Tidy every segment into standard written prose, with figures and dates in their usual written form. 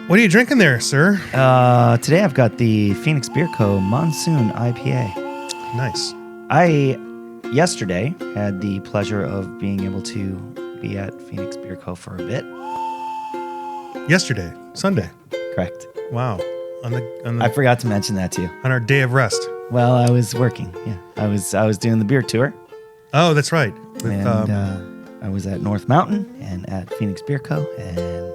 What are you drinking there, sir? Today I've got the Phoenix Beer Co. Monsoon IPA. Nice. I, yesterday, had the pleasure of being able to be at Phoenix Beer Co. for a bit. Yesterday, Sunday. Correct. Wow. I forgot to mention that to you. On our day of rest. Well, I was working. Yeah, I was doing the beer tour. Oh, that's right. I was at North Mountain and at Phoenix Beer Co. And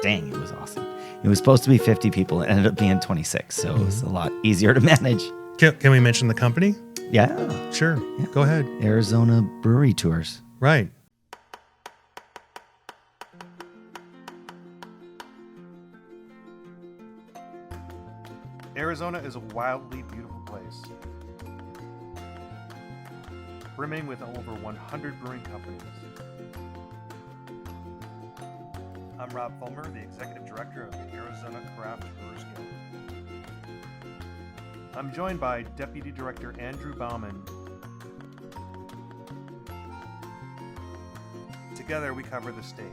dang, it was awesome. It was supposed to be 50 people. It ended up being 26, so it was a lot easier to manage. Can we mention the company? Yeah. Sure. Yeah. Go ahead. Arizona Brewery Tours. Right. Arizona is a wildly beautiful place, brimming with over 100 brewing companies. I'm Rob Fulmer, the Executive Director of the Arizona Craft Brewers Guild. I'm joined by Deputy Director Andrew Bauman. Together we cover the state,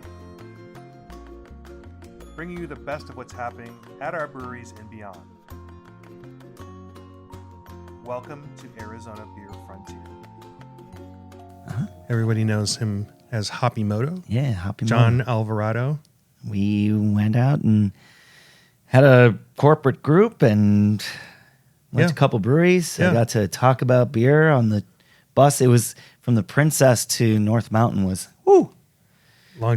bringing you the best of what's happening at our breweries and beyond. Welcome to Arizona Beer Frontier. Everybody knows him as Hoppy Moto. Yeah, Hoppy John Moto. Alvarado. We went out and had a corporate group and went to a couple breweries. Yeah. I got to talk about beer on the bus. It was from the Princess to North Mountain was, Long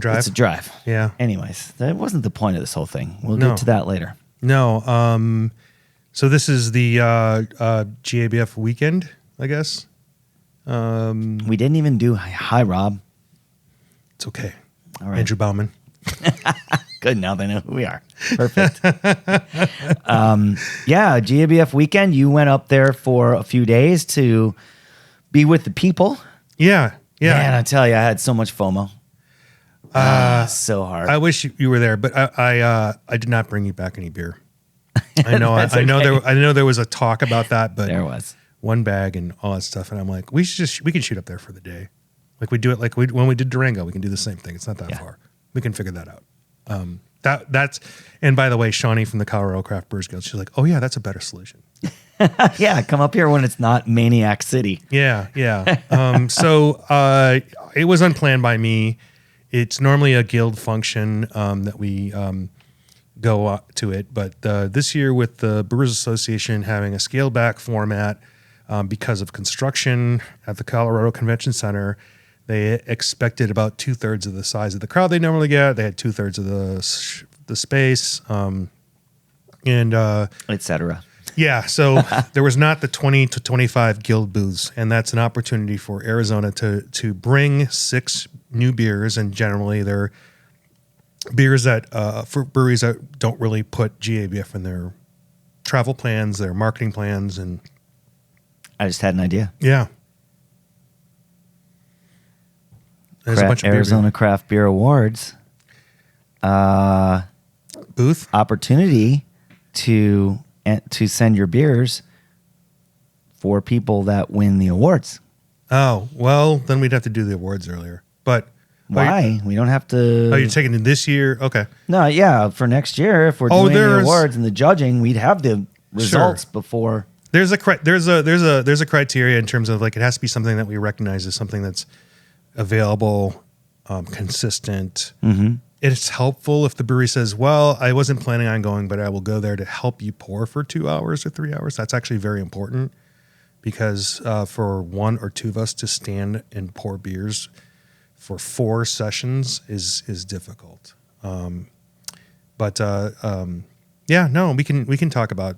drive. it's a drive. Yeah. Anyways, that wasn't the point of this whole thing. We'll No. get to that later. No. So this is the GABF weekend, I guess. We didn't even do Hi, Rob. It's okay. All right. Andrew Bauman. Good. Now they know who we are. Perfect. Yeah, GABF weekend. You went up there for a few days to be with the people. Yeah. Yeah. Man, I tell you, I had so much FOMO. So hard. I wish you were there, but I did not bring you back any beer. I know. That's I know okay. I know there was a talk about that, but There was. one bag and all that stuff, and I'm like, we can shoot up there for the day, like we do it when we did Durango. We can do the same thing. It's not that far. We can figure that out. That's and by the way, Shawnee from the Colorado Craft Brewers Guild, she's like, oh yeah, that's a better solution. Yeah, come up here when it's not Maniac City. Yeah. So it was unplanned by me. It's normally a guild function that we go to it, but this year with the Brewers Association having a scaled back format because of construction at the Colorado Convention Center, they expected about 2/3 of the size of the crowd they normally get. They had 2/3 of the space, Etc. Yeah, so there was not the 20 to 25 guild booths, and that's an opportunity for Arizona to bring 6 new beers, and generally they're beers that for breweries that don't really put GABF in their travel plans, their marketing plans, and I just had an idea. yeah. There's a bunch of Arizona Craft Beer Awards. booth. Opportunity to send your beers for people that win the awards. Oh, well, then we'd have to do the awards earlier. But Why? We don't have to. Oh, you're taking it this year? Okay. No, yeah, for next year, if we're doing the awards and the judging, we'd have the results before. There's a criteria in terms of like it has to be something that we recognize as something that's available, consistent. Mm-hmm. It's helpful if the brewery says, well, I wasn't planning on going, but I will go there to help you pour for 2 hours or 3 hours. That's actually very important because for one or two of us to stand and pour beers for 4 sessions is difficult. We can talk about,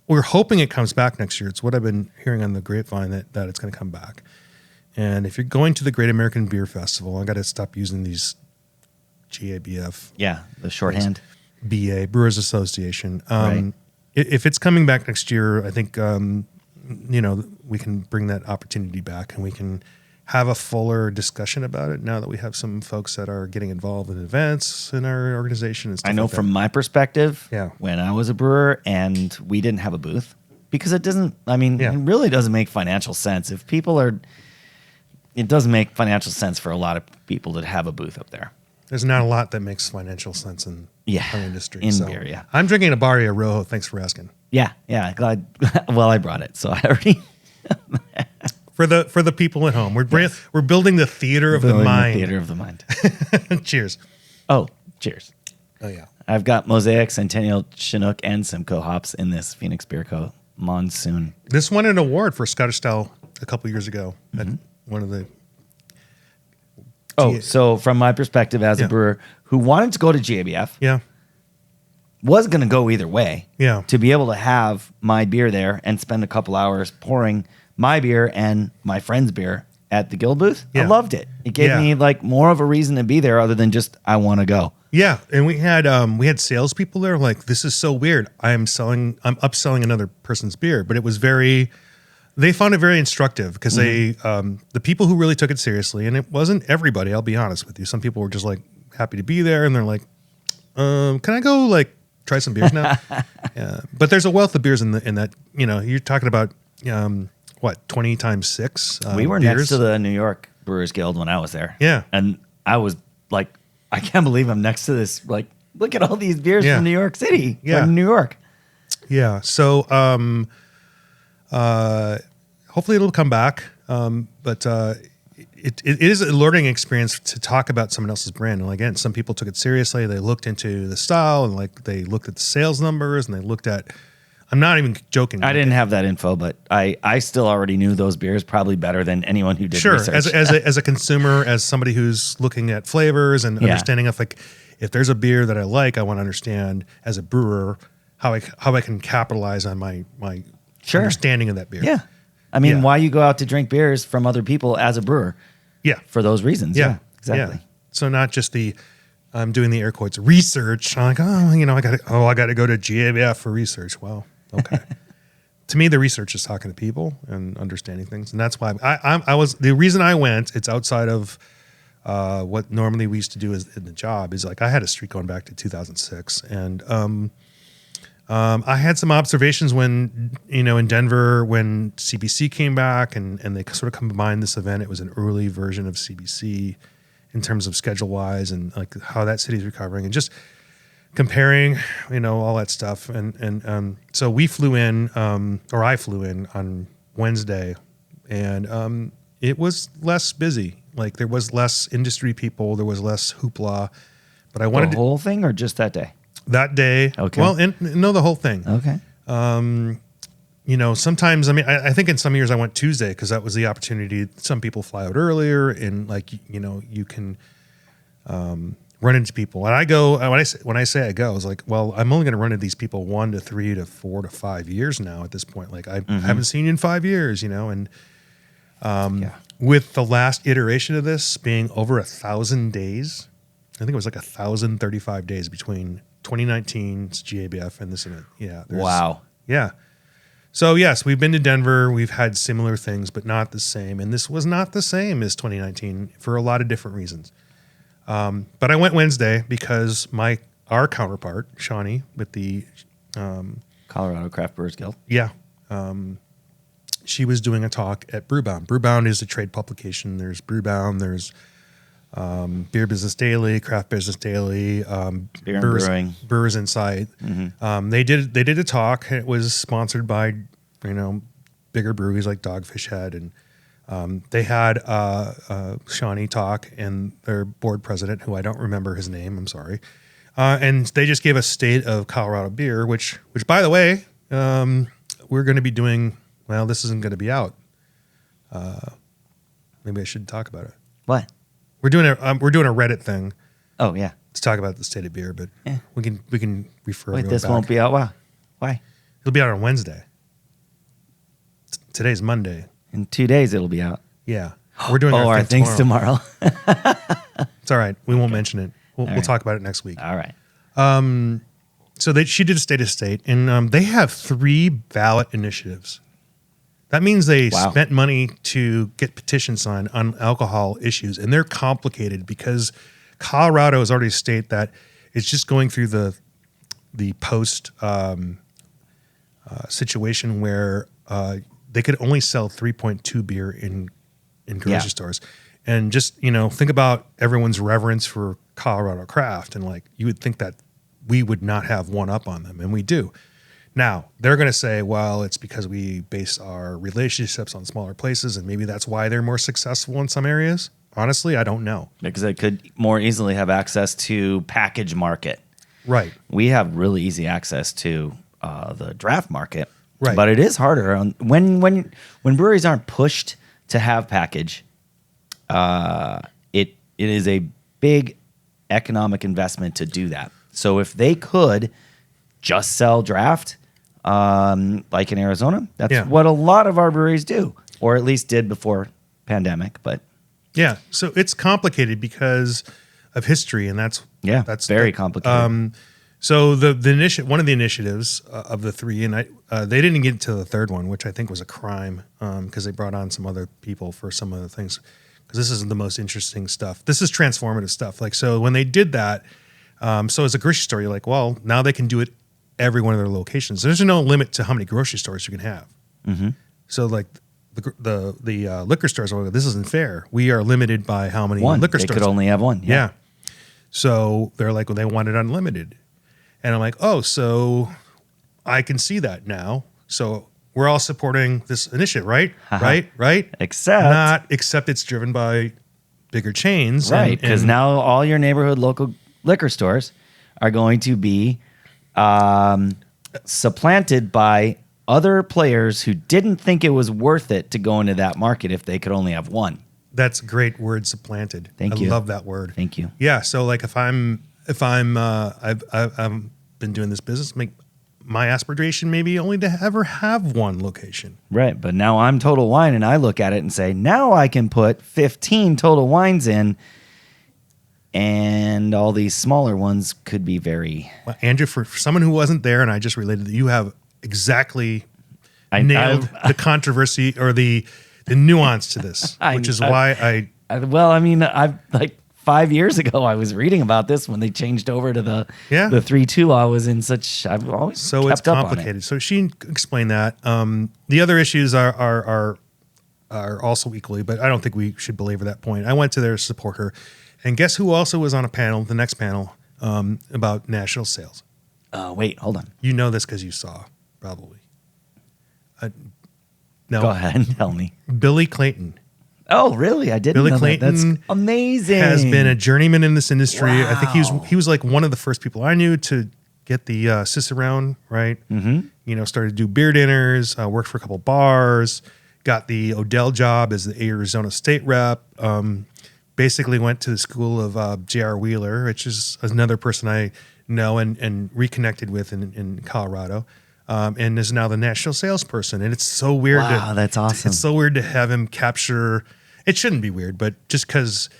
we're hoping it comes back next year. It's what I've been hearing on the grapevine that it's going to come back. And if you're going to the Great American Beer Festival, I got to stop using these GABF. Yeah, the shorthand. BA, Brewers Association. Right. If it's coming back next year, I think, we can bring that opportunity back and we can have a fuller discussion about it now that we have some folks that are getting involved in events in our organization. And stuff I know like from that. my perspective, Yeah. when I was a brewer and we didn't have a booth, because it really doesn't make financial sense. It doesn't make financial sense for a lot of people to have a booth up there. There's not a lot that makes financial sense in our industry. In beer, yeah. I'm drinking a Barrio Rojo. Thanks for asking. Yeah. Glad. Well, I brought it, so I already. For the people at home, we're building the theater of the mind. Theater of the mind. Cheers. Oh, cheers. Oh yeah. I've got Mosaic, Centennial, Chinook, and Simcoe hops in this Phoenix Beer Co. Monsoon. This won an award for Scottish Style a couple years ago at one of the. So from my perspective as a brewer who wanted to go to GABF, was going to go either way. Yeah. To be able to have my beer there and spend a couple hours pouring my beer and my friend's beer at the guild booth, I loved it. It gave me like more of a reason to be there other than just I want to go. Yeah, and we had salespeople there like, this is so weird. I'm upselling another person's beer, but it was they found it very instructive because they the people who really took it seriously, and it wasn't everybody, I'll be honest with you. Some people were just like happy to be there, and they're like, can I go like try some beers now? But there's a wealth of beers in that. You're talking about 20 times 6. We were beers. next to the New York Brewers Guild when I was there. Yeah, and I was like, I can't believe I'm next to this. Like, look at all these beers from New York City. Yeah, from New York. Yeah. So, hopefully it'll come back. But it is a learning experience to talk about someone else's brand. And again, some people took it seriously. They looked into the style and like they looked at the sales numbers and they looked at. I'm not even joking. I didn't have that info, but I still already knew those beers probably better than anyone who did research. As a consumer, as somebody who's looking at flavors and understanding of like, if there's a beer that I like, I want to understand as a brewer how I can capitalize on my understanding of that beer. Yeah. I mean, why you go out to drink beers from other people as a brewer? Yeah. For those reasons. Yeah, exactly. Yeah. So not just I'm doing the air quotes research. I'm like, I got to go to GABF for research. Well, okay. To me, the research is talking to people and understanding things, and that's why I was the reason I went. It's outside of what normally we used to do in the job. Is like I had a streak going back to 2006, and I had some observations when in Denver when CBC came back and they sort of combined this event. It was an early version of CBC in terms of schedule wise and like how that city's recovering and just comparing, all that stuff. And so we flew in, or I flew in on Wednesday, and it was less busy. Like there was less industry people, there was less hoopla. But I wanted the whole thing or just that day? That day. Okay. Well, the whole thing. Okay. Sometimes, I think in some years I went Tuesday because that was the opportunity. Some people fly out earlier and like, you can run into people. And I go, when I say I go, I was like, well, I'm only going to run into these people 1 to 3 to 4 to 5 years now at this point. Like I haven't seen you in 5 years, and with the last iteration of this being over 1,000 days, I think it was like 1,035 days between 2019's GABF and this event. Yeah. Wow. Yeah. So yes, we've been to Denver. We've had similar things, but not the same. And this was not the same as 2019 for a lot of different reasons. But I went Wednesday because our counterpart, Shawnee, with the Colorado Craft Brewers Guild. Yeah. She was doing a talk at Brewbound. Brewbound is a trade publication. There's Brewbound. There's Beer Business Daily, Craft Business Daily, Beer and Brewing, Brewers Insight. Mm-hmm. They did a talk. It was sponsored by bigger breweries like Dogfish Head, and they had Shawnee talk and their board president, who I don't remember his name. I'm sorry, and they just gave a state of Colorado beer, which by the way, we're going to be doing. Well, this isn't going to be out. Maybe I should talk about it. What? We're doing a Reddit thing. Oh yeah, to talk about the state of beer, but we can refer. Wait, this won't be out. Wow. Why? It'll be out on Wednesday. Today's Monday. In 2 days, it'll be out. Yeah, we're doing our things tomorrow. It's all right. We won't mention it. We'll talk about it next week. All right. So she did a state of state, and they have 3 ballot initiatives. That means they spent money to get petitions signed on alcohol issues, and they're complicated because Colorado has already stated that it's just going through the post situation where they could only sell 3.2 beer in grocery stores, and just think about everyone's reverence for Colorado craft, and like you would think that we would not have one up on them, and we do. Now they're going to say, well, it's because we base our relationships on smaller places, and maybe that's why they're more successful in some areas. Honestly, I don't know. Because they could more easily have access to package market. Right. We have really easy access to the draft market. Right. But it is harder when breweries aren't pushed to have package. It is a big economic investment to do that. So if they could just sell draft, like in Arizona, that's what a lot of our breweries do, or at least did before pandemic. But yeah, so it's complicated because of history, and that's very complicated. So one of the initiatives of the three, and they didn't get to the third one, which I think was a crime because they brought on some other people for some of the things. Because this isn't the most interesting stuff. This is transformative stuff. Like, so when they did that, so as a grocery store, you're like, well, now they can do it every one of their locations. There's no limit to how many grocery stores you can have. Mm-hmm. So like the liquor stores are like, this isn't fair. We are limited by how many liquor stores. They could only have one. Yeah. So they're like, well, they want it unlimited. And I'm like, oh, so I can see that now. So we're all supporting this initiative, right? Right? Except it's driven by bigger chains. Right, because now all your neighborhood local liquor stores are going to be supplanted by other players who didn't think it was worth it to go into that market if they could only have one. That's a great word, supplanted. Thank you. I love that word. Thank you. Yeah, so like if I've been doing this business, my aspiration maybe only to ever have one location. Right, but now I'm Total Wine, and I look at it and say, now I can put 15 Total Wines in, and all these smaller ones could be very... Well, Andrew, for someone who wasn't there, and I just related that you have exactly nailed the controversy or the nuance to this, which is why I've like 5 years ago, I was reading about this when they changed over to the 3-2 law was in such. I've always so kept it's complicated. Up on it. So she explained that. The other issues are also equally, but I don't think we should belabor that point. I went to there to support her, and guess who also was on a panel? The next panel about national sales. Wait, hold on. You know this because you saw probably. No, go ahead and tell me. Billy Clayton. Oh, really? I didn't Billy know Clayton that. That's amazing. Has been a journeyman in this industry. Wow. I think he was like one of the first people I knew to get the sis around, right? Mm-hmm. You know, started to do beer dinners, worked for a couple bars, got the Odell job as the Arizona state rep, basically went to the school of J.R. Wheeler, which is another person I know and reconnected with in Colorado. And is now the national salesperson. And it's so weird. Wow, that's awesome. It's so weird to have him capture. It shouldn't be weird, but just because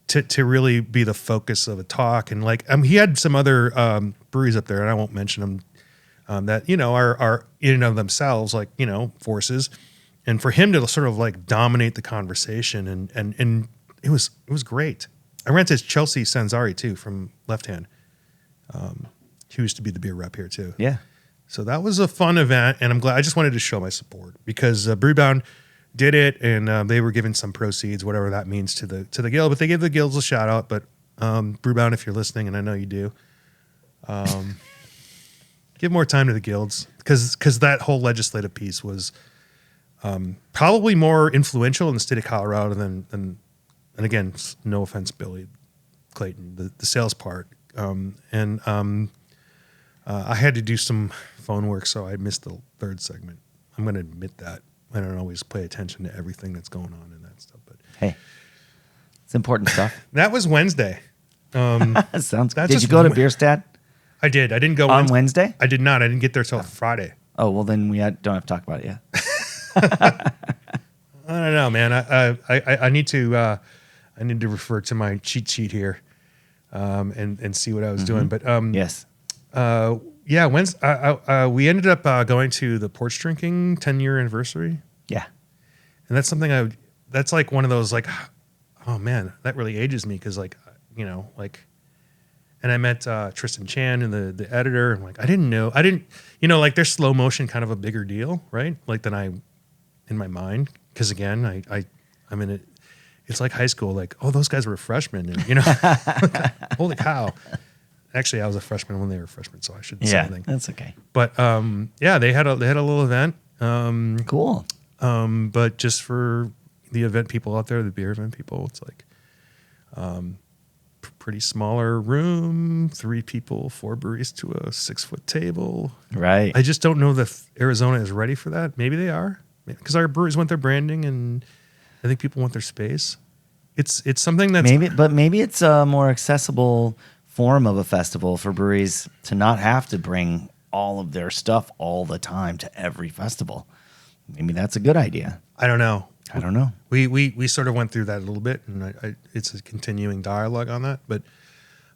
to really be the focus of a talk. And like, he had some other breweries up there, and I won't mention them, that, you know, are in and of themselves, like, you know, forces. And for him to sort of like dominate the conversation and it was great. I ran into Chelsea Sanzari too from Left Hand. She used to be the beer rep here too. Yeah. So that was a fun event, and I'm glad. I just wanted to show my support because Brewbound did it, and they were given some proceeds, whatever that means to the guild. But they gave the guilds a shout out. But Brewbound, if you're listening, and I know you do, give more time to the guilds because that whole legislative piece was probably more influential in the state of Colorado than and again, no offense, Billy Clayton, the sales part, I had to do some phone work, so I missed the third segment. I'm going to admit that. I don't always pay attention to everything that's going on in that stuff. But hey, it's important stuff. That was Wednesday. Sounds good. Did you go to Bierstadt? I did. I didn't go on Wednesday. I did not. I didn't get there till Friday. Oh, well, then we don't have to talk about it yet. I don't know, man. I need to refer to my cheat sheet here and see what I was doing. But yes. Yeah, we ended up going to the Porchdrinking 10-year anniversary. Yeah. And that's something that's like one of those like, oh man, that really ages me because like, you know, like, and I met Tristan Chan and the editor. I'm like, I didn't, you know, like there's slow motion kind of a bigger deal, right? Like than in my mind. Because again, I'm in it. it's like high school. Like, oh, those guys were freshmen, and holy cow. Actually, I was a freshman when they were freshmen, so I shouldn't say anything. That's okay. But they had a little event. Cool. But just for the event people out there, the beer event people, it's like pretty smaller room, 3 people, 4 breweries to a 6-foot table. Right. I just don't know if Arizona is ready for that. Maybe they are, because our breweries want their branding, and I think people want their space. It's something that's maybe it's a more accessible form of a festival for breweries to not have to bring all of their stuff all the time to every festival. Maybe that's a good idea. I don't know. We sort of went through that a little bit, and it's a continuing dialogue on that. But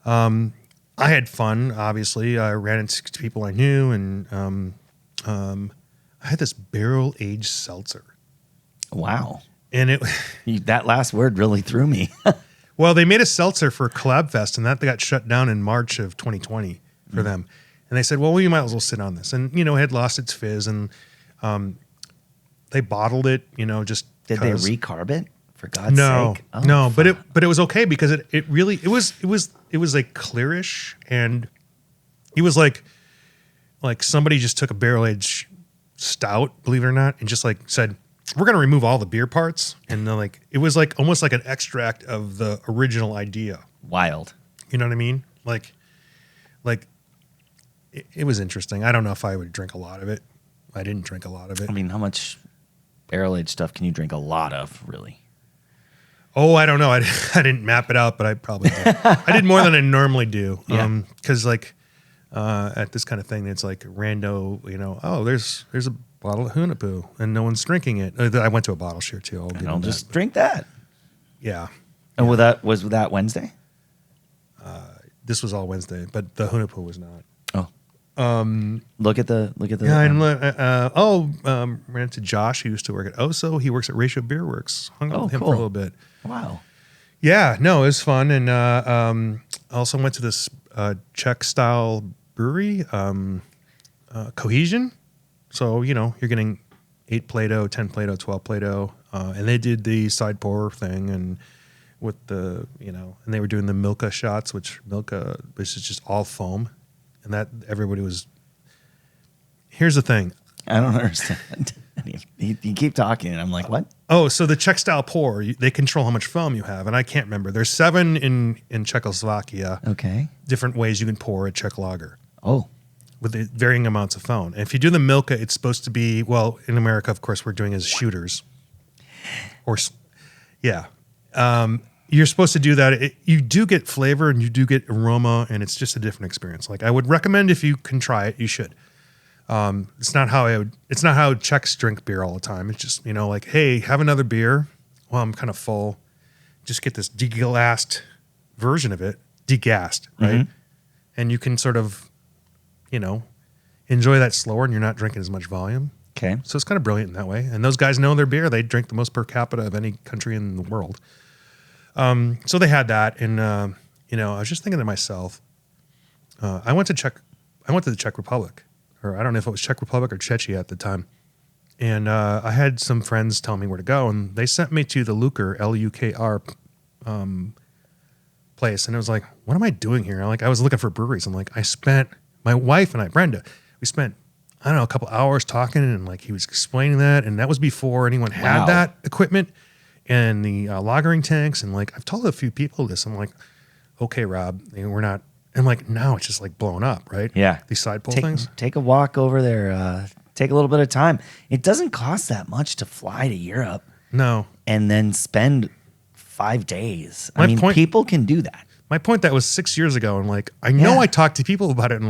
I had fun, obviously. I ran into people I knew, and I had this barrel-aged seltzer. Wow. And that last word really threw me. Well, they made a seltzer for Collab Fest, and that got shut down in March of 2020 for them. And they said, well, we might as well sit on this. And, it had lost its fizz, and they bottled it, just Did they recarb it? For God's sake. Oh, no, but it was okay because it was like clearish, and it was like somebody just took a barrel-aged stout, believe it or not, and just like said, we're going to remove all the beer parts. And then it was like almost like an extract of the original idea. Wild. You know what I mean? Like it was interesting. I don't know if I would drink a lot of it. I didn't drink a lot of it. I mean, how much barrel-aged stuff can you drink a lot of, really? Oh, I don't know. I didn't map it out, but I probably did. I did more than I normally do. Yeah. Because at this kind of thing, it's like rando, oh, there's a bottle of Hunapoo and no one's drinking it. I went to a bottle share too. I'll just drink that. Yeah. And was that Wednesday? This was all Wednesday, but the Hunapoo was not. Oh. Look at the. Yeah, ran into Josh, who used to work at Oso. He works at Ratio Beer Works. Hung out with him for a little bit. Wow. Yeah, no, it was fun, and I also went to this Czech style brewery, Cohesion. So you're getting 8 Plato, 10 Plato, 12 Plato, and they did the side pour thing, and with the and they were doing the Milka shots, which is just all foam. And that everybody was. Here's the thing. I don't understand. You keep talking, and I'm like, what? Oh, so the Czech style pour, they control how much foam you have, and I can't remember. There's 7 in Czechoslovakia. Okay. Different ways you can pour a Czech lager. Oh. With the varying amounts of foam. And if you do the Milka, it's supposed to be, well, in America, of course, we're doing as shooters. You're supposed to do that. You do get flavor and you do get aroma, and it's just a different experience. Like, I would recommend, if you can try it, you should. It's not how Czechs drink beer all the time. It's just, hey, have another beer. Well, I'm kind of full. Just get this deglassed version of it, degassed, right? Mm-hmm. And you can sort of, enjoy that slower, and you're not drinking as much volume. Okay. So it's kind of brilliant in that way. And those guys know their beer. They drink the most per capita of any country in the world. So they had that, and I was just thinking to myself, I went to the Czech Republic, or I don't know if it was Czech Republic or Czechia at the time, and I had some friends tell me where to go, and they sent me to the Lukr, Lukr, place, and it was like, what am I doing here? I was looking for breweries. I'm like, my wife and I, Brenda, we spent, I don't know, a couple hours talking, and he was explaining that, and that was before anyone had that equipment. And the lagering tanks, and I've told a few people this. I'm like, okay, Rob, we're not. And now it's just blown up, right? Yeah. These side pull things. Take a walk over there. Take a little bit of time. It doesn't cost that much to fly to Europe. No. And then spend 5 days. People can do that. My point, that was 6 years ago, and I know I talked to people about it, and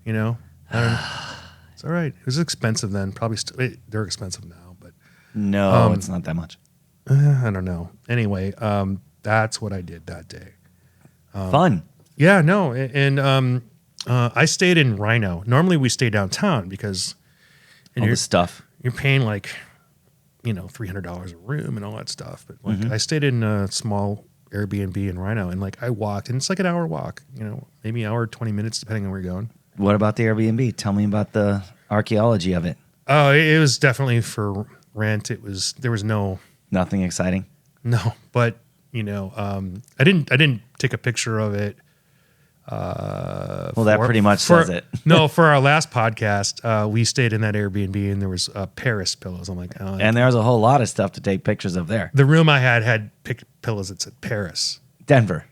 it's all right. It was expensive then. Probably they're expensive now, but no, it's not that much. I don't know. Anyway, that's what I did that day. Fun. Yeah, no. And I stayed in Rhino. Normally we stay downtown because all the stuff. You're paying $300 a room and all that stuff. But I stayed in a small Airbnb in Rhino, and I walked, and it's an hour walk, maybe an hour, 20 minutes, depending on where you're going. What about the Airbnb? Tell me about the archaeology of it. Oh, it was definitely for rent. There was no... Nothing exciting? No, but I didn't take a picture of it. Well, that pretty much says it. No, for our last podcast, we stayed in that Airbnb and there was Paris pillows. I'm like, oh, And there's a whole lot of stuff to take pictures of there. the room I had pillows that said Paris. Denver.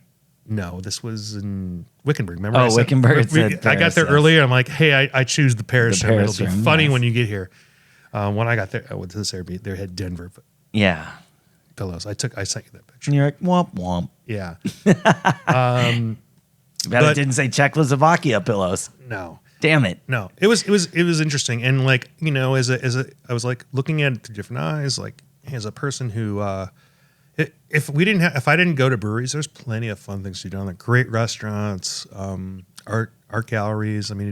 No, this was in Wickenburg. Remember? Oh, Wickenburg. I got there earlier. I'm like, hey, I choose the Paris room. Paris It'll be room, funny yes. when you get here. When I got there, I went to this Airbnb. They had Denver Yeah. pillows. I sent you that picture. And you're like, womp womp. Yeah. Bet it didn't say Czechoslovakia pillows. No. Damn it. No. It was interesting. And like, I was like looking at it through different eyes, like as a person who if I didn't go to breweries, there's plenty of fun things to do down there. Great restaurants, art galleries. I mean,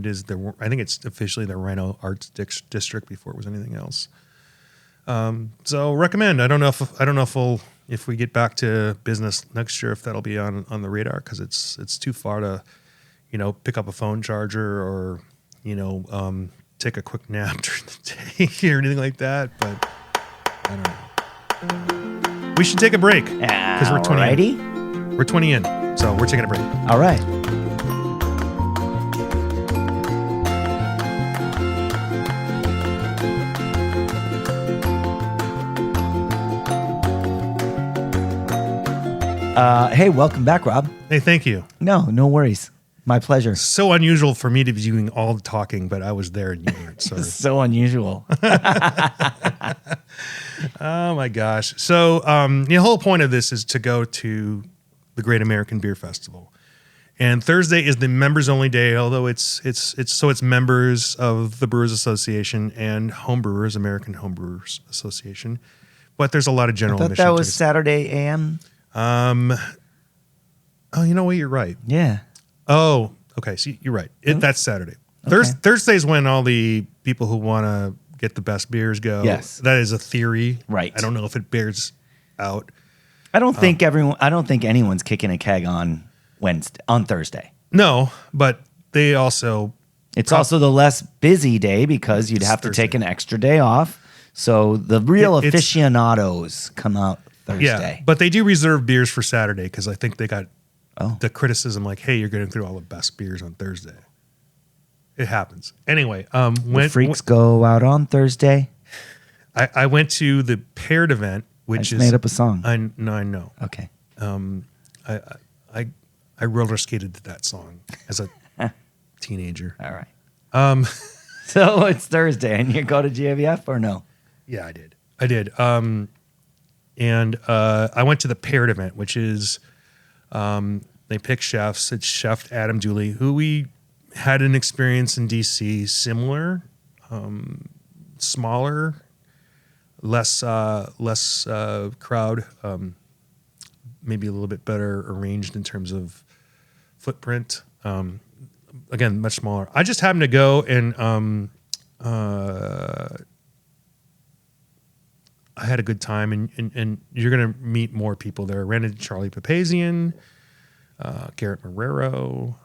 I think it's officially the Rhino Arts District before it was anything else. So recommend. I don't know if we get back to business next year, if that'll be on the radar, because it's too far to, pick up a phone charger or, take a quick nap during the day or anything like that. But I don't know. We should take a break because we're 20 in. We're 20 in, so we're taking a break. All right. Hey, welcome back, Rob. Hey, thank you. No worries. My pleasure. So unusual for me to be doing all the talking, but I was there and you weren't. So So unusual. oh my gosh. So the whole point of this is to go to the Great American Beer Festival. And Thursday is the members only day, although it's members of the Brewers Association and homebrewers, American Homebrewers Association. But there's a lot of general I thought admission that was tickets. Saturday AM. Oh, you know what? You're right. Yeah. Oh, okay. So you're right. That's Saturday. Okay. Thursday's when all the people who want to get the best beers go. Yes. That is a theory. Right. I don't know if it bears out. I don't think anyone's kicking a keg on Thursday. No, but they also. It's also the less busy day because you'd have to take an extra day off. So the real aficionados come out Thursday. Yeah, but they do reserve beers for Saturday because I think they got the criticism like, hey, you're getting through all the best beers on Thursday. It happens. Anyway, when freaks go out on Thursday. I went to the paired event, which is made up a song. I know. Okay. I roller skated to that song as a teenager. All right. So it's Thursday, and you go to GABF or no? Yeah, I did. And I went to the paired event, which is they pick chefs. It's Chef Adam Dooley, who we had an experience in DC, similar, smaller, less crowd, maybe a little bit better arranged in terms of footprint. Again, much smaller. I just happened to go and I had a good time, and you're going to meet more people there. I ran into Charlie Papazian, Garrett Marrero,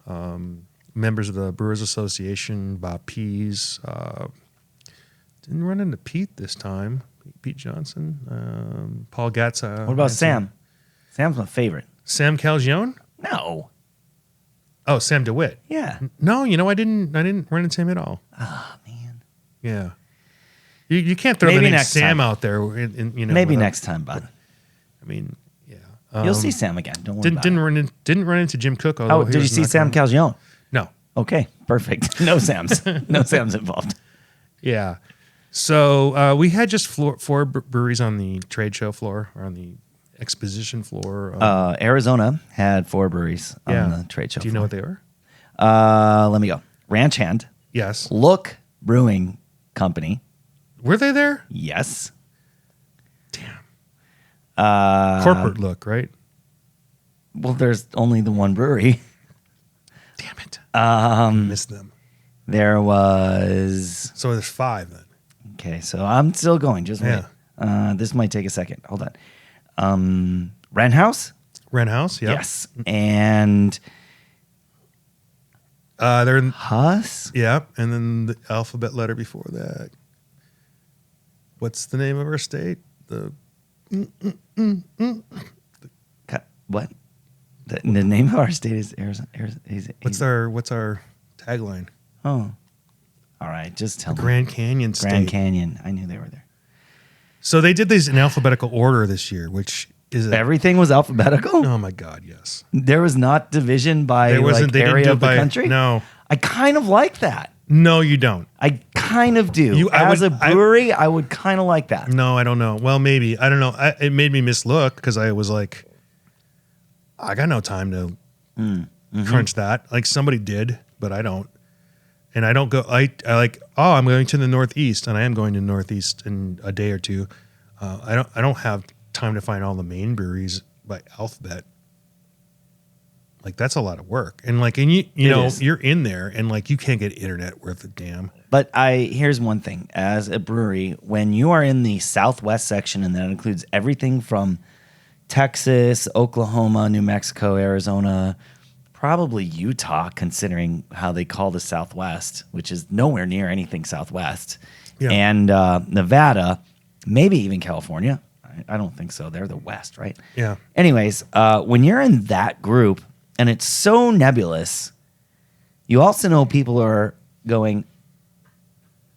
members of the Brewers Association, Bob Pease. Didn't run into Pete this time. Pete Johnson, Paul Gatza. What about Sam? Sam's my favorite. Sam Calgione? No. Oh, Sam DeWitt. Yeah. No, I didn't run into him at all. Oh man. Yeah. You can't throw the name Sam out there. Maybe next time, bud. I mean, yeah. You'll see Sam again. Don't worry about it. Didn't run into Jim Cook. Oh, did you see Sam Calgione? No. Okay, perfect. No Sam's. No Sam's involved. Yeah. So we had just four breweries on the trade show floor or on the exposition floor. Arizona had 4 breweries on the trade show. Do you know what they were? Let me go. Ranch Hand. Yes. Look Brewing Company. Were they there? Yes. Damn. Corporate look, right? Well, there's only the one brewery. Damn it. Missed them. There was. So there's 5 then. Okay, so I'm still going. Just wait. This might take a second. Hold on. Wren House? Wren House, yeah. Yes. And they're in Huss? Yeah, and then the alphabet letter before that. What's the name of our state? What? The name of our state is Arizona. What's our tagline? Oh, all right. Just tell me. Grand Canyon State. Grand Canyon. I knew they were there. So they did these in alphabetical order this year, which is everything was alphabetical. Oh my God, yes. There was not division by area of the country. No, I kind of like that. No, you don't. I kind of do. As a brewery, I would kind of like that. No, I don't know. Well, maybe. I don't know. It made me mislook because I was like, I got no time to crunch that. Like somebody did, but I don't. And I don't go, I like, oh, I'm going to the Northeast, and I am going to the Northeast in a day or two. I don't have time to find all the main breweries by alphabet. Like that's a lot of work. And like, and you know, you're in there and like, you can't get internet worth a damn. But here's one thing as a brewery, when you are in the Southwest section, and that includes everything from Texas, Oklahoma, New Mexico, Arizona, probably Utah, considering how they call the Southwest, which is nowhere near anything Southwest, and Nevada, maybe even California. I don't think so. They're the West, right? Yeah. Anyways, when you're in that group and it's so nebulous, you also know people are going,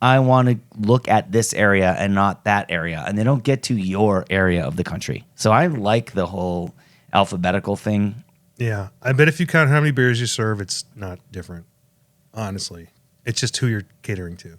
I want to look at this area and not that area. And they don't get to your area of the country. So I like the whole alphabetical thing. Yeah. I bet if you count how many beers you serve, it's not different. Honestly. It's just who you're catering to.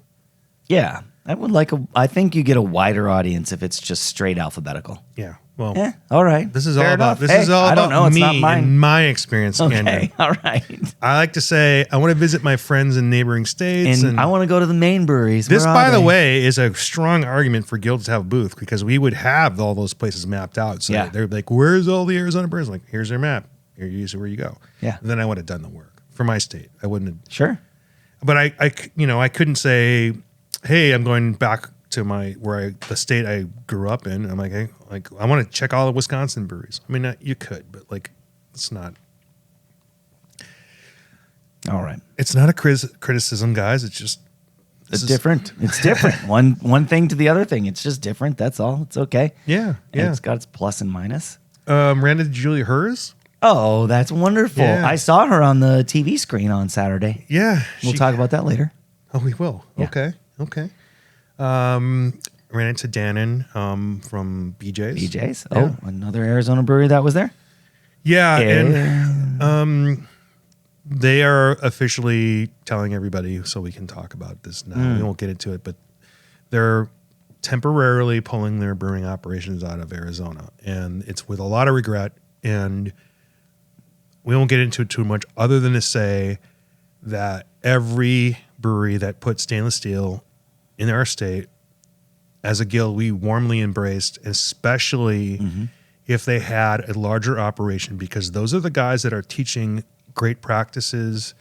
Yeah. I think you get a wider audience if it's just straight alphabetical. Yeah. Well, all right. This is Fair all enough. about this is all I don't about know. It's me not mine. and my experience. Okay. Andrew. All right. I like to say I want to visit my friends in neighboring states, and I want to go to the main breweries. This, by the way, is a strong argument for Guild to have a booth because we would have all those places mapped out. So they're like, "Where's all the Arizona breweries?" Like, here's their map. Here's where you go. Yeah. And then I would have done the work for my state. I wouldn't have. Sure. But I couldn't say, "Hey, I'm going back to the state I grew up in." I'm like, hey, I want to check all the Wisconsin breweries. I mean, you could, but like, it's not. All right. It's not a criticism, guys. It's just it's different. It's different. One thing to the other thing. It's just different. That's all. It's okay. Yeah. And it's got its plus and minus. Ran into Julia hers. Oh, that's wonderful. Yeah. I saw her on the TV screen on Saturday. Yeah. We'll talk about that later. Oh, we will. Yeah. Okay. Ran into Dannon from BJ's. BJ's? Yeah. Oh, another Arizona brewery that was there? Yeah. And they are officially telling everybody, so we can talk about this now. We won't get into it, but they're temporarily pulling their brewing operations out of Arizona. And it's with a lot of regret. And we won't get into it too much other than to say that every brewery that put stainless steel in our state, as a guild, we warmly embraced, especially if they had a larger operation, because those are the guys that are teaching great practices.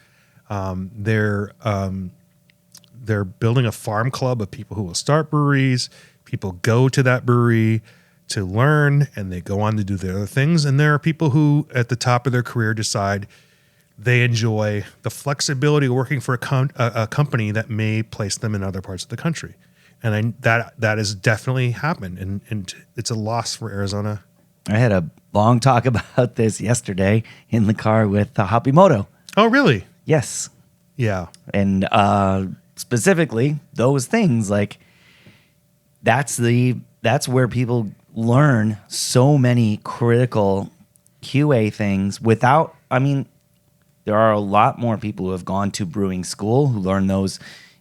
They're building a farm club of people who will start breweries. People go to that brewery to learn, and they go on to do their other things. And there are people who, at the top of their career, decide they enjoy the flexibility of working for a company that may place them in other parts of the country. And that has definitely happened. And it's a loss for Arizona. I had a long talk about this yesterday in the car with Hapimoto. Oh, really? Yes. Yeah. And specifically, those things, like that's where people learn so many critical QA things without, there are a lot more people who have gone to brewing school who learn those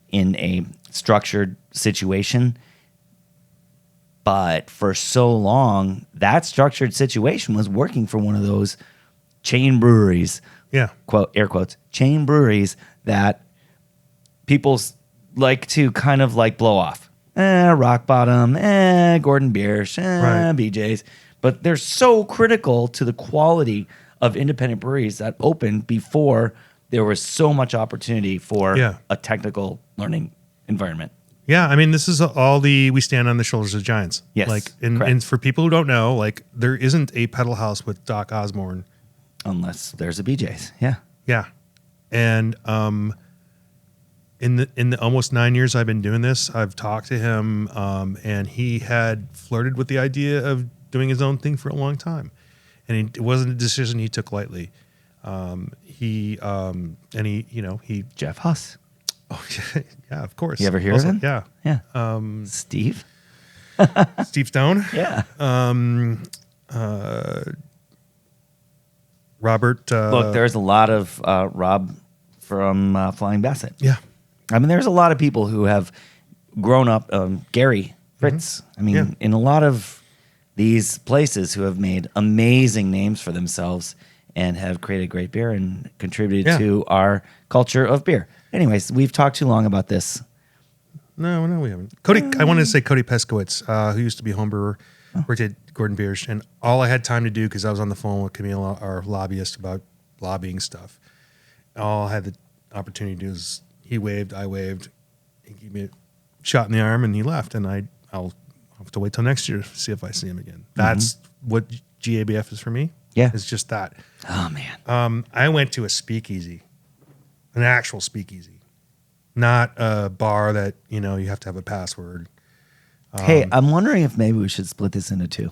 in a structured situation. But for so long, that structured situation was working for one of those chain breweries. Yeah. Quote, air quotes, chain breweries that people like to kind of like blow off. Rock Bottom, Gordon Biersch, right. BJ's. But they're so critical to the quality of independent breweries that opened before there was so much opportunity for a technical learning environment. Yeah, this is we stand on the shoulders of giants. Yes, and for people who don't know, there isn't a pedal house with Doc Osborne. Unless there's a BJ's, yeah. Yeah. And in the almost 9 years I've been doing this, I've talked to him, and he had flirted with the idea of doing his own thing for a long time, and it wasn't a decision he took lightly. He Jeff Huss. Oh yeah, of course. You ever hear of him? Yeah, Yeah. Steve. Steve Stone. Yeah. Robert. Look, there's a lot of Rob from Flying Basset. Yeah. I mean, there's a lot of people who have grown up. Gary Fritz. I mean, in a lot of these places who have made amazing names for themselves and have created great beer and contributed to our culture of beer. Anyways, we've talked too long about this. No, we haven't. Cody, I wanted to say Cody Peskowitz, who used to be a home brewer, worked at Gordon Biersch, and all I had time to do, because I was on the phone with Camille, our lobbyist, about lobbying stuff. All I had the opportunity to do is he waved, I waved, he gave me a shot in the arm, and he left. And I'll have to wait till next year to see if I see him again. That's what GABF is for me. Yeah. It's just that. Oh, man. I went to a speakeasy, an actual speakeasy, not a bar that, you have to have a password. Hey, I'm wondering if maybe we should split this into 2.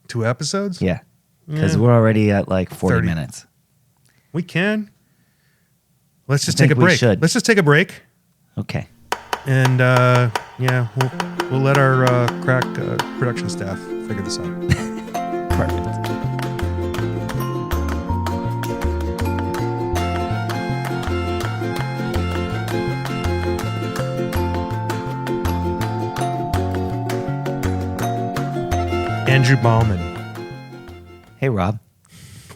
2 episodes? Yeah. Because we're already at like 40 30. minutes. We can. Let's just I take a think we break. should. Let's just take a break. Okay. And we'll let our crack production staff figure this out. Perfect. Andrew Bauman. Hey, Rob.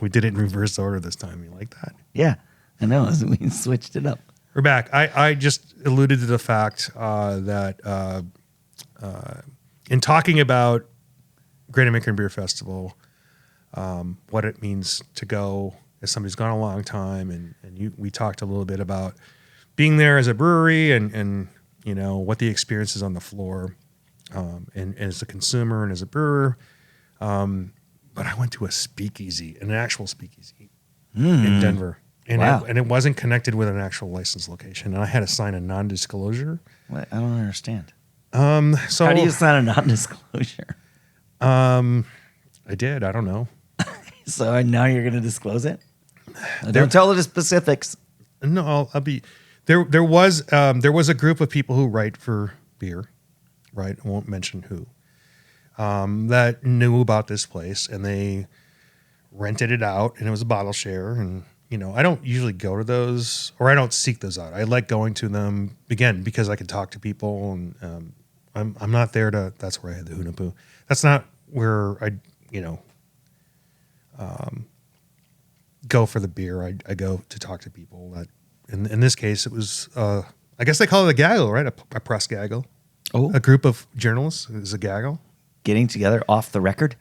We did it in reverse order this time. You like that? Yeah, I know. We switched it up. We're back. I just alluded to the fact that in talking about Great American Beer Festival, what it means to go as somebody who's gone a long time, and we talked a little bit about being there as a brewery and what the experience is on the floor, and as a consumer and as a brewer. But I went to a speakeasy, an actual speakeasy in Denver. And, wow. It wasn't connected with an actual licensed location. And I had to sign a non-disclosure. What? I don't understand. So How do you sign a non-disclosure? I did. I don't know. So now you're going to disclose it? Don't tell the specifics. No, I'll be there. There was a group of people who write for beer, right? I won't mention who. That knew about this place, and they rented it out, and it was a bottle share. And I don't usually go to those, or I don't seek those out. I like going to them again because I can talk to people, and I'm not there to. That's where I had the Hunapoo. That's not where I go for the beer. I go to talk to people. That in this case, it was I guess they call it a gaggle, right? A press gaggle. Oh, a group of journalists is a gaggle. Getting together off the record?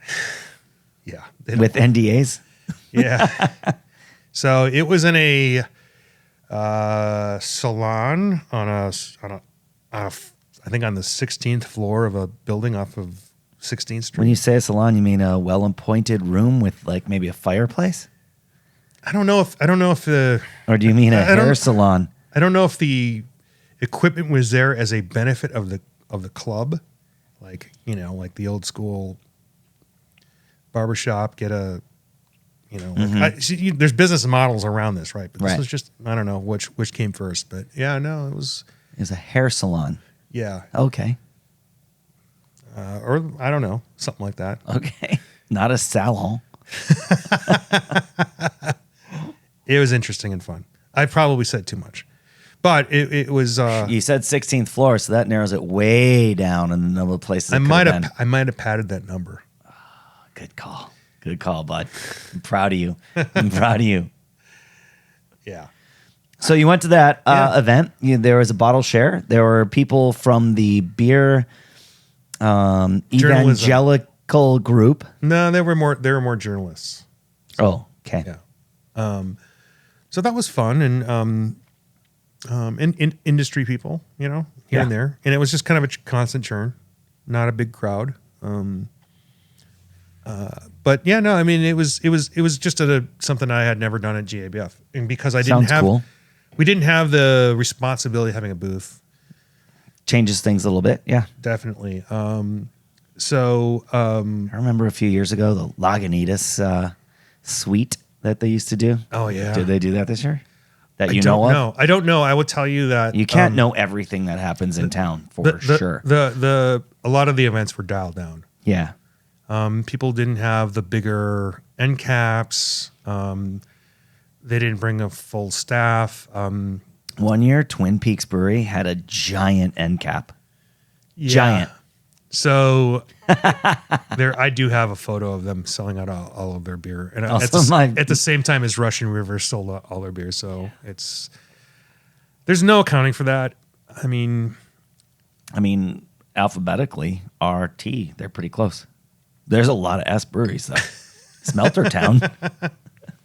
Yeah. With NDAs? Yeah. So it was in a salon on a I think on the 16th floor of a building off of 16th Street. When you say a salon, you mean a well-appointed room with like maybe a fireplace? I don't know if the Or do you mean a hair salon? I don't know if the equipment was there as a benefit of the club. Like, like the old school barbershop, get a, there's business models around this, right? But this was just, I don't know which came first, but yeah, no, it was a hair salon. Yeah. Okay. Or I don't know, something like that. Okay. Not a salon. It was interesting and fun. I probably said too much. But it was. You said 16th floor, so that narrows it way down in the number of places. I might have padded that number. Oh, good call, bud. I'm proud of you. Yeah. So you went to that event. There was a bottle share. There were people from the beer evangelical group. No, there were more journalists. Oh, okay. Yeah. So that was fun, and in industry people, here and there, and it was just kind of a constant churn, not a big crowd. But yeah, no, I mean, it was just something I had never done at GABF, and because we didn't have the responsibility of having a booth. Changes things a little bit, yeah, definitely. So I remember a few years ago the Lagunitas suite that they used to do. Oh yeah. Did they do that this year? That I don't know. I don't know. I will tell you that you can't know everything that happens in town for sure. A lot of the events were dialed down. Yeah. People didn't have the bigger end caps. They didn't bring a full staff. 1 year, Twin Peaks Brewery had a giant end cap. Yeah. Giant. So I do have a photo of them selling out all of their beer, and at the same time as Russian River sold out all their beer. So there's no accounting for that. I mean, alphabetically, RT, they're pretty close. There's a lot of S breweries though. Smelter Town.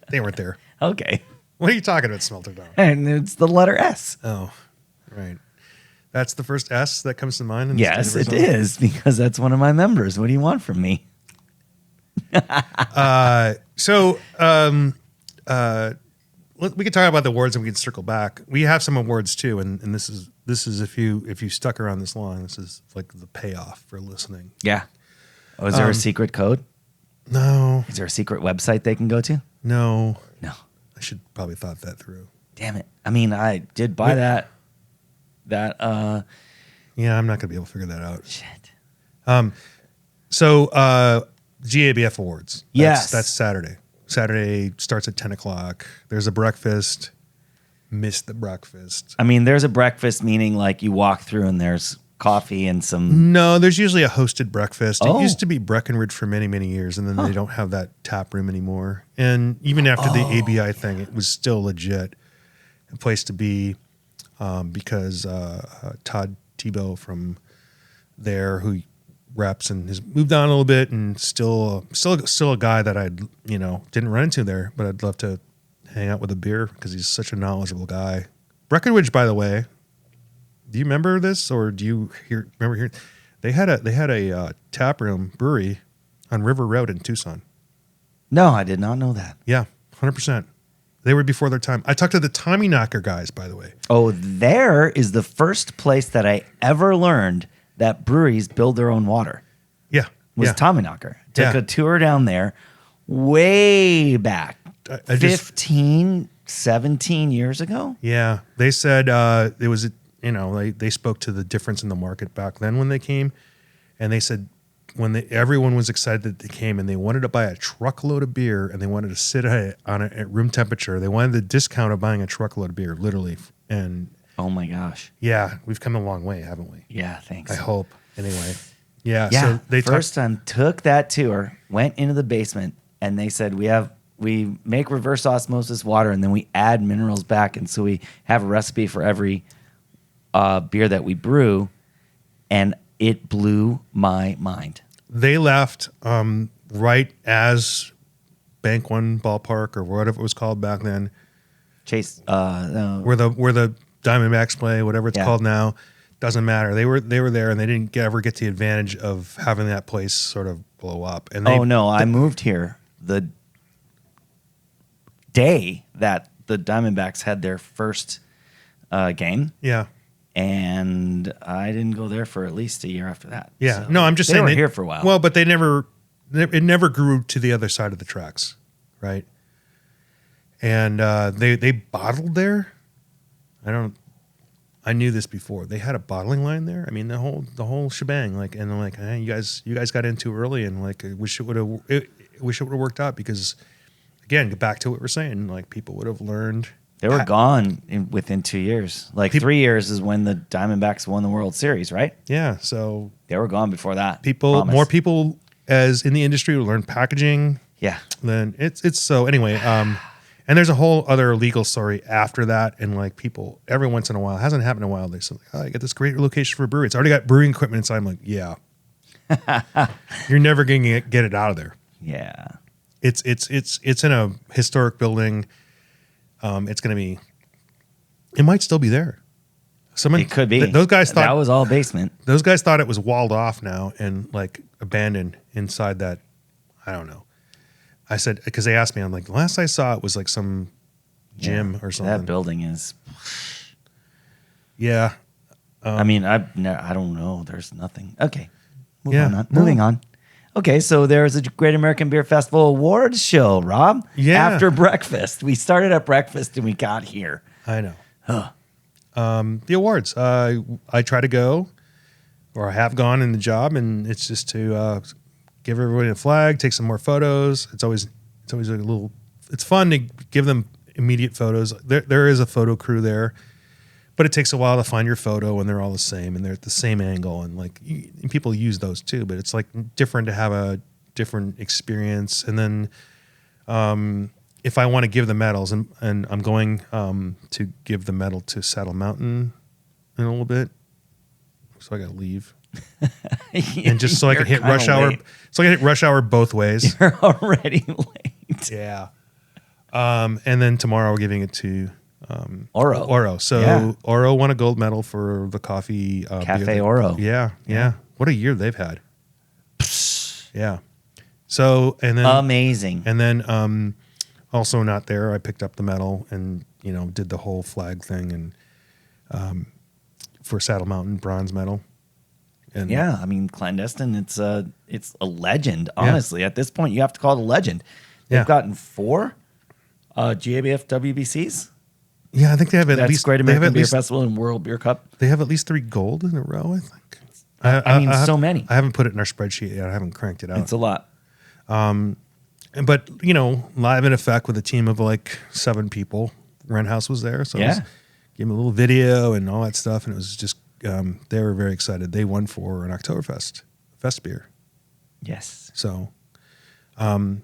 They weren't there. Okay. What are you talking about, Smelter Town? And it's the letter S. Oh, right. That's the first S that comes to mind? Yes, it is, because that's one of my members. What do you want from me? We can talk about the awards and we can circle back. We have some awards too, and this is if you stuck around this long, this is like the payoff for listening. Yeah. Oh, is there a secret code? No. Is there a secret website they can go to? No. No. I should probably thought that through. Damn it. I mean, I did buy that. Yeah, I'm not gonna be able to figure that out. Shit. So GABF Awards. That's Saturday. Saturday starts at 10 o'clock. There's a breakfast. Missed the breakfast. I mean, there's a breakfast, meaning like you walk through and there's coffee and some... No, there's usually a hosted breakfast. Oh. It used to be Breckenridge for many, many years, and then they don't have that tap room anymore. And even after the ABI thing, it was still legit a place to be because Todd Tebow from there, who reps and has moved on a little bit, and still a guy that I didn't run into there, but I'd love to hang out with a beer because he's such a knowledgeable guy. Breckenridge, by the way, do you remember this, or do you remember hearing they had a tap room brewery on River Road in Tucson? No, I did not know that. Yeah, 100%. They were before their time. I talked to the Tommyknocker guys, by the way. Oh, there is the first place that I ever learned that breweries build their own water. Yeah. Was Tommyknocker. Took a tour down there way back. 15, 17 years ago? Yeah. They said it was, they spoke to the difference in the market back then when they came. And they said everyone was excited that they came and they wanted to buy a truckload of beer and they wanted to sit on it at room temperature. They wanted the discount of buying a truckload of beer, literally. And oh my gosh. Yeah, we've come a long way, haven't we? Yeah, thanks. I hope. Anyway. Yeah. Yeah. So they first time took that tour, went into the basement, and they said we make reverse osmosis water and then we add minerals back, and so we have a recipe for every beer that we brew, and it blew my mind. They left right as Bank One Ballpark or whatever it was called back then. Chase, where the Diamondbacks play, whatever it's called now, doesn't matter. They were there, and they didn't ever get the advantage of having that place sort of blow up. And I moved here the day that the Diamondbacks had their first game. Yeah. And I didn't go there for at least a year after that. Yeah. So no, I'm just saying they were here for a while. Well, but it never grew to the other side of the tracks, right? And they bottled there. I knew this before. They had a bottling line there. I mean, the whole shebang. Like, and they're like, hey, you guys got in too early, and like, I wish it would have worked out because, again, get back to what we're saying. Like, people would have learned. They were gone within 2 years. Like 3 years is when the Diamondbacks won the World Series, right? Yeah, so they were gone before that. More people as in the industry will learn packaging. Yeah. Then it's so anyway. And there's a whole other legal story after that. And like people, every once in a while, it hasn't happened in a while. They say, I got this great location for a brewery. It's already got brewing equipment inside. I'm like, yeah. You're never going to get it out of there. Yeah. It's in a historic building. It's going to be. It might still be there. It could be. Those guys thought that was all basement. Those guys thought it was walled off now and like abandoned inside that. I don't know. I said because they asked me. I'm like, the last I saw it was like some gym or something. That building is. Yeah. I mean, I don't know. There's nothing. Okay. Moving on. Okay, so there's a Great American Beer Festival Awards show, Rob. Yeah. After breakfast. We started at breakfast and we got here. I know. The awards. I try to go, or I have gone in the job, and it's just to give everybody a flag, take some more photos. It's always a little. It's fun to give them immediate photos. There is a photo crew there, but it takes a while to find your photo, and they're all the same, and they're at the same angle, and and people use those too. But it's different to have a different experience. And then, if I want to give the medals, and I'm going to give the medal to Saddle Mountain in a little bit, so I got to leave, and just so I can hit rush hour, so I can hit rush hour both ways. You're already late. Yeah. And then tomorrow we're giving it to Oro. So Oro won a gold medal for the coffee Cafe beer. Oro. Yeah. What a year they've had. Yeah. So and then amazing. And then also not there, I picked up the medal and did the whole flag thing and for Saddle Mountain bronze medal. And yeah, I mean clandestine. It's a legend. Honestly, at this point, you have to call it a legend. They've gotten 4 GABF WBCs. Yeah, I think they have at least Great American Beer Festival and World Beer Cup. They have at least 3 gold in a row, I think. I mean, so many. I haven't put it in our spreadsheet yet. I haven't cranked it out. It's a lot. But live in effect with a team of 7 people. Rent House was there, so gave them a little video and all that stuff, and it was just they were very excited. They won for an Oktoberfest fest beer. Yes. So, and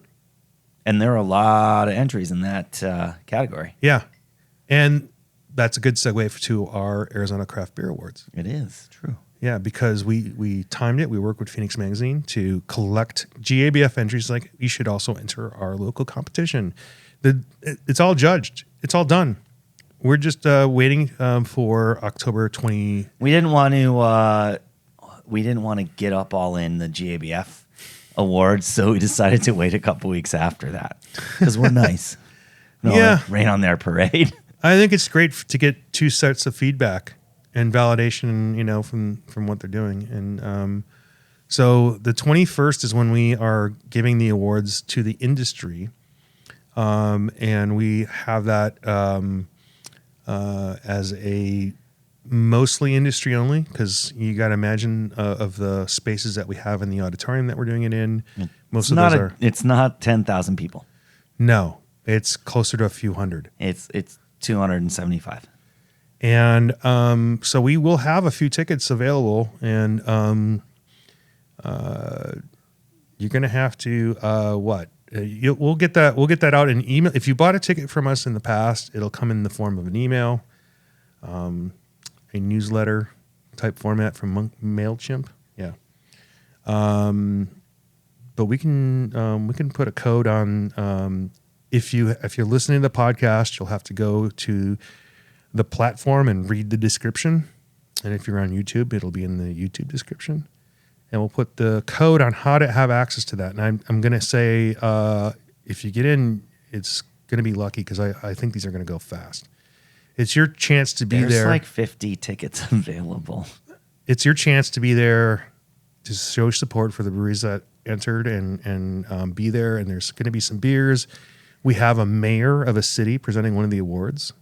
there are a lot of entries in that category. Yeah, and that's a good segue to our Arizona Craft Beer Awards. It is true. Yeah, because we timed it. We worked with Phoenix Magazine to collect GABF entries. You should also enter our local competition. It's all judged. It's all done. We're just waiting for October 20. We didn't want to get up all in the GABF awards, so we decided to wait a couple weeks after that because we're nice. Rain on their parade. I think it's great to get 2 sets of feedback and validation, from what they're doing. And so the 21st is when we are giving the awards to the industry. And we have that as a mostly industry only, because you got to imagine of the spaces that we have in the auditorium that we're doing it in. Most of those are. It's not 10,000 people. No, it's closer to a few hundred. It's 275. And so we will have a few tickets available, and you're going to have to we'll get that out in email. If you bought a ticket from us in the past, it'll come in the form of an email, a newsletter type format from MailChimp. Yeah. But we can put a code on. If you're listening to the podcast, you'll have to go to the platform and read the description. And if you're on YouTube, it'll be in the YouTube description. And we'll put the code on how to have access to that. And I'm going to say, if you get in, it's going to be lucky, because I think these are going to go fast. It's your chance to be there. There's 50 tickets available. It's your chance to be there to show support for the breweries that entered and be there. And there's going to be some beers. We have a mayor of a city presenting one of the awards.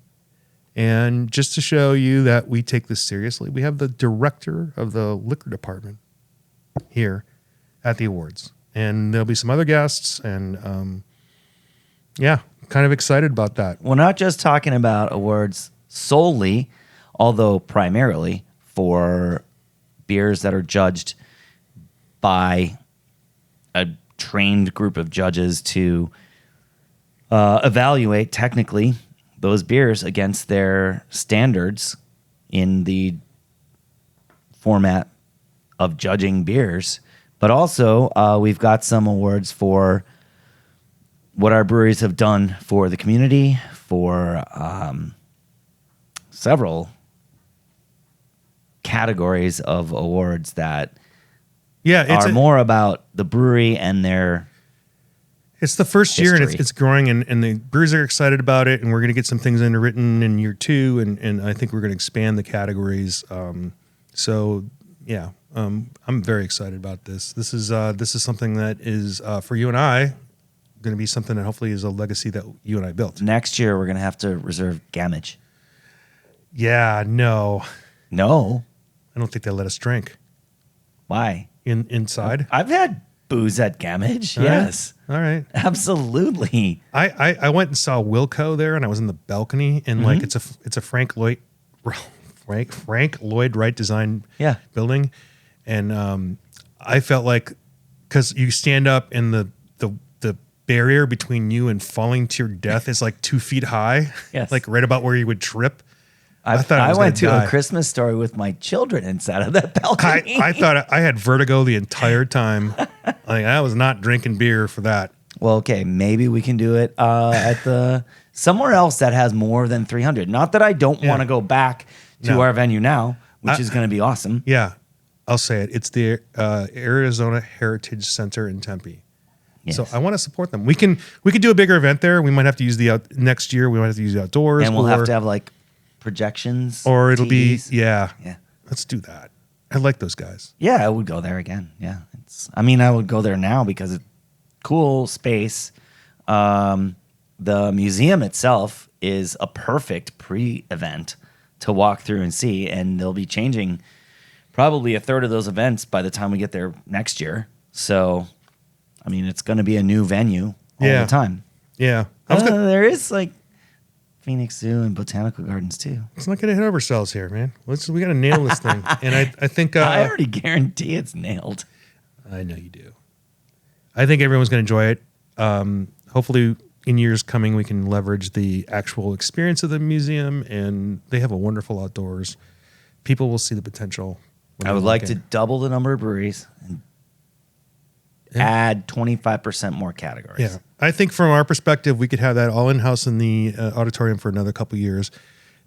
And just to show you that we take this seriously, we have the director of the liquor department here at the awards. And there'll be some other guests. And kind of excited about that. We're not just talking about awards solely, although primarily for beers that are judged by a trained group of judges to evaluate technically those beers against their standards in the format of judging beers. But also we've got some awards for what our breweries have done for the community, for several categories of awards that are more about the brewery and their It's the first year, and it's growing, and the brewers are excited about it, and we're going to get some things written in year 2, and I think we're going to expand the categories. So yeah, I'm very excited about this. This is something that is for you and I going to be something that hopefully is a legacy that you and I built. Next year, we're going to have to reserve Gamage. Yeah, no, No. I don't think they'll let us drink Why? inside. I've had booze at Gamage. All right. Yes. All right. Absolutely. I went and saw Wilco there, and I was in the balcony, and like it's a Frank Lloyd Wright design building, and I felt like because you stand up and the barrier between you and falling to your death is like 2 feet high, like right about where you would trip. I went to a Christmas story with my children inside of that balcony. I thought I had vertigo the entire time. Like I was not drinking beer for that. Well, okay, maybe we can do it at the somewhere else that has more than 300. Not that I don't want to go back to our venue now, which is going to be awesome. Yeah, I'll say it. It's the Arizona Heritage Center in Tempe. Yes. So I want to support them. We can do a bigger event there. We might have to use next year. We might have to use the outdoors, and we'll have to have like projections, or it'll TVs. Be yeah. Let's do that. I like those guys. Yeah, I would go there again. Yeah, I would go there now because it's cool space. The museum itself is a perfect pre-event to walk through and see, and they'll be changing probably a third of those events by the time we get there next year. So, it's going to be a new venue all the time. Yeah. There is like Phoenix Zoo and Botanical Gardens too. Let's not get ahead of ourselves here, man. We got to nail this thing. And I think I already guarantee it's nailed. I know you do. I think everyone's going to enjoy it. Hopefully, in years coming, we can leverage the actual experience of the museum, and they have a wonderful outdoors. People will see the potential. I would like to double the number of breweries and add 25% more categories. Yeah. I think from our perspective, we could have that all in-house in the auditorium for another couple years,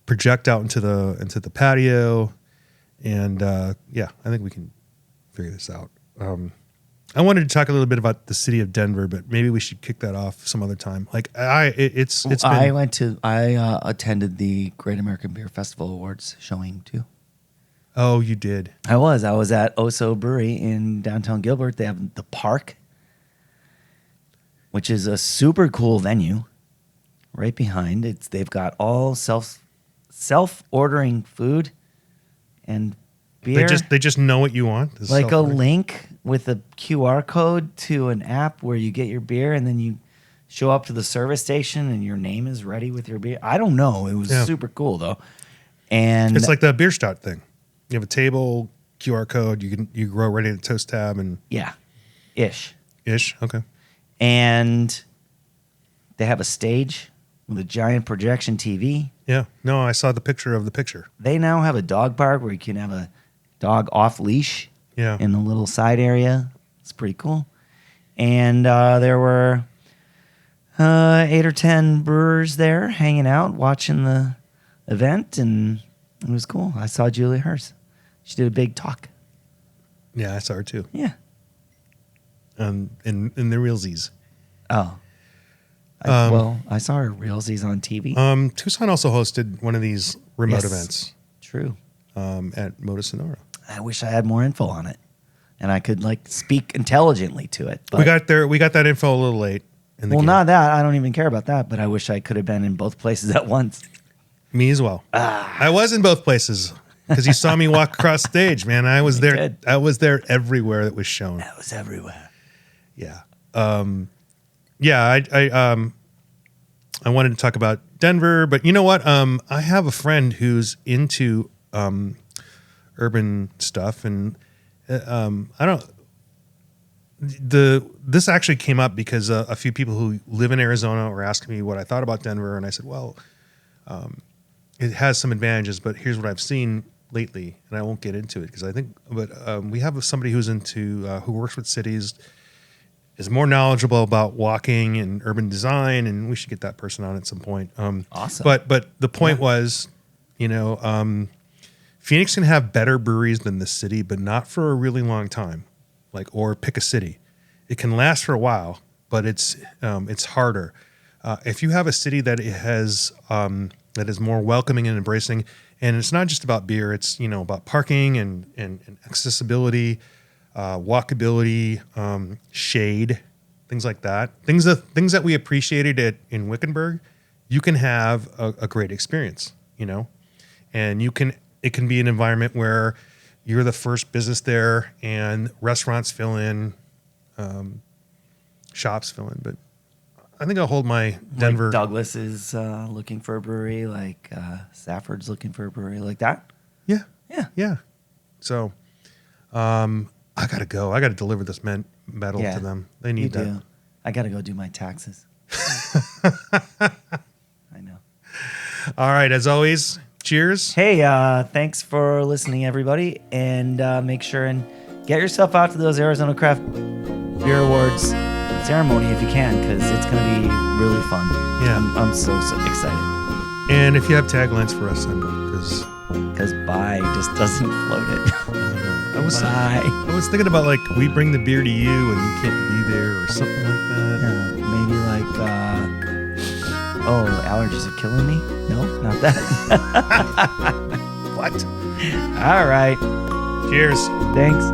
project out into the patio, and I think we can figure this out. I wanted to talk a little bit about the city of Denver, but maybe we should kick that off some other time. Like I attended the Great American Beer Festival Awards showing too. Oh, you did. I was at Oso Brewery in downtown Gilbert. They have the Park, which is a super cool venue right behind. They've got all self-ordering food and beer. They just know what you want. It's like a link with a QR code to an app where you get your beer, and then you show up to the service station and your name is ready with your beer. I don't know. It was super cool though. And it's like the Bierstadt thing. You have a table, QR code, you grow ready to toast tab and ish. Okay. And they have a stage with a giant projection TV. Yeah. No, I saw the picture of the picture. They now have a dog park where you can have a dog off leash. Yeah. In the little side area. It's pretty cool. And there were 8 or 10 brewers there hanging out, watching the event, and it was cool. I saw Julie Hurst. She did a big talk. Yeah, I saw her too. Yeah. In the realsies. Oh. I saw her realsies on TV. Tucson also hosted one of these remote events. True. At Moda Sonora. I wish I had more info on it, and I could speak intelligently to it. But We got that info a little late. Not that. I don't even care about that. But I wish I could have been in both places at once. Me as well. I was in both places because you saw me walk across stage, man. I was there. Did. I was there everywhere that was shown. That was everywhere. Yeah. I wanted to talk about Denver, but you know what? I have a friend who's into urban stuff, and this actually came up because a few people who live in Arizona were asking me what I thought about Denver, and I said, well, it has some advantages, but here's what I've seen lately, and I won't get into it because I think, but we have somebody who's into who works with cities, is more knowledgeable about walking and urban design, and we should get that person on at some point. Awesome. But the point was, Phoenix can have better breweries than the city, but not for a really long time. Or pick a city. It can last for a while, but it's harder. If you have a city that it has that is more welcoming and embracing. And it's not just about beer. It's, about parking and accessibility, walkability, shade, things like that. Things that we appreciated in Wickenburg, you can have a great experience, and it can be an environment where you're the first business there and restaurants fill in, shops fill in. But I think I'll hold my Denver. Like Douglas is looking for a brewery, like Safford's looking for a brewery, like that. Yeah. Yeah. Yeah. So I got to go. I got to deliver this medal to them. They need that. Do. I got to go do my taxes. I know. All right. As always, cheers. Hey, thanks for listening, everybody. And make sure and get yourself out to those Arizona Craft Beer Awards ceremony if you can, because it's going to be really fun. Yeah. I'm so excited. And if you have taglines for us, because bye just doesn't float it. I was thinking about like we bring the beer to you and you can't be there or something like that. Yeah, maybe like allergies are killing me. No, not that. What? All right. Cheers. Thanks.